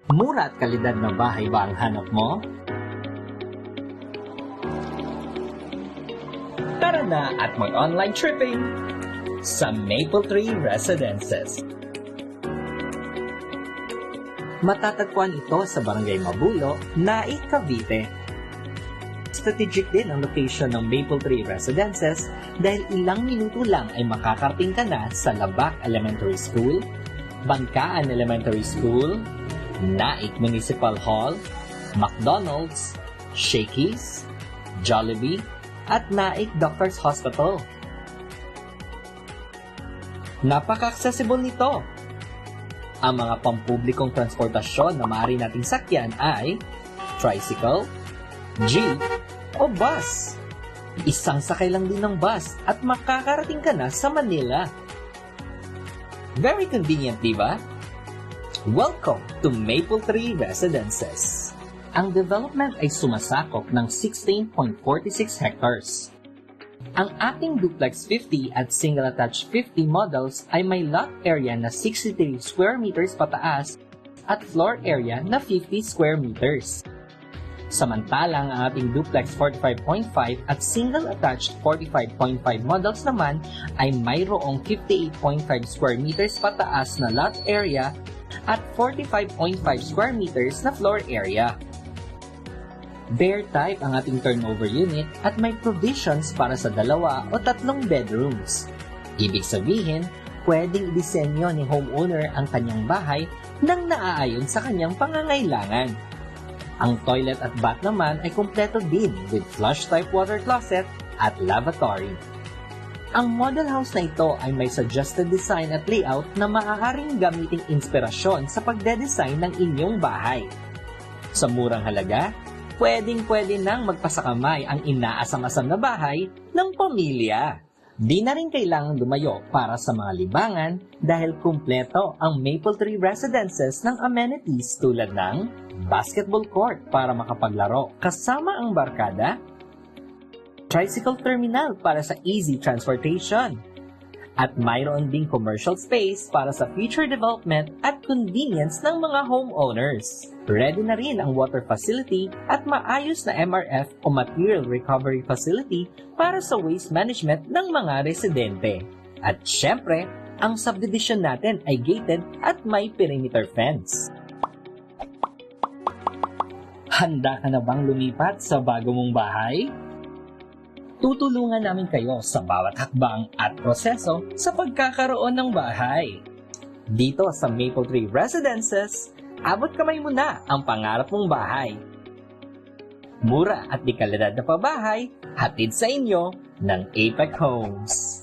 Mura at kalidad na bahay ba ang hanap mo? Tara na at mag-online tripping sa Mapletree Residences. Matatagpuan ito sa Barangay Mabulo, Naik, Cavite. Strategic din ang location ng Mapletree Residences dahil ilang minuto lang ay makakarating ka na sa Labac Elementary School, Bangkaan Elementary School, Naik Municipal Hall, McDonald's, Shakey's, Jollibee, at Naik Doctors Hospital. Napaka-accessible nito. Ang mga pampublikong transportasyon na maaari nating sakyan ay tricycle, jeep, o bus. Isang sakay lang din ng bus at makakarating ka na sa Manila. Very convenient, di ba? Welcome to Mapletree Residences. Ang development ay sumasakop ng 16.46 hectares. Ang ating duplex 50 at single attached 50 models ay may lot area na 63 square meters pataas at floor area na 50 square meters. Samantalang ang ating duplex 45.5 at single attached 45.5 models naman ay mayroong 58.5 square meters pataas na lot area at 45.5 square meters na floor area. Bare type ang ating turnover unit at may provisions para sa 2 o 3 bedrooms. Ibig sabihin, pwedeng idisenyo ni homeowner ang kanyang bahay nang naaayon sa kanyang pangangailangan. Ang toilet at bath naman ay kumpleto din with flush type water closet at lavatory. Ang model house na ito ay may suggested design at layout na maaaring gamiting inspirasyon sa pagde-design ng inyong bahay. Sa murang halaga, pwedeng-pwede nang magpasakamay ang inaasam-asam na bahay ng pamilya. Di na rin kailangang lumayo para sa mga libangan dahil kumpleto ang Mapletree Residences ng amenities tulad ng basketball court para makapaglaro kasama ang barkada, tricycle terminal para sa easy transportation, at mayroon ding commercial space para sa future development at convenience ng mga homeowners. Ready na rin ang water facility at maayos na MRF o material recovery facility para sa waste management ng mga residente. At syempre, ang subdivision natin ay gated at may perimeter fence. Handa ka na bang lumipat sa bago mong bahay? Tutulungan namin kayo sa bawat hakbang at proseso sa pagkakaroon ng bahay. Dito sa Mapletree Residences, abot kamay mo na ang pangarap mong bahay. Mura at di kalidad na pabahay, hatid sa inyo ng Apex Homes.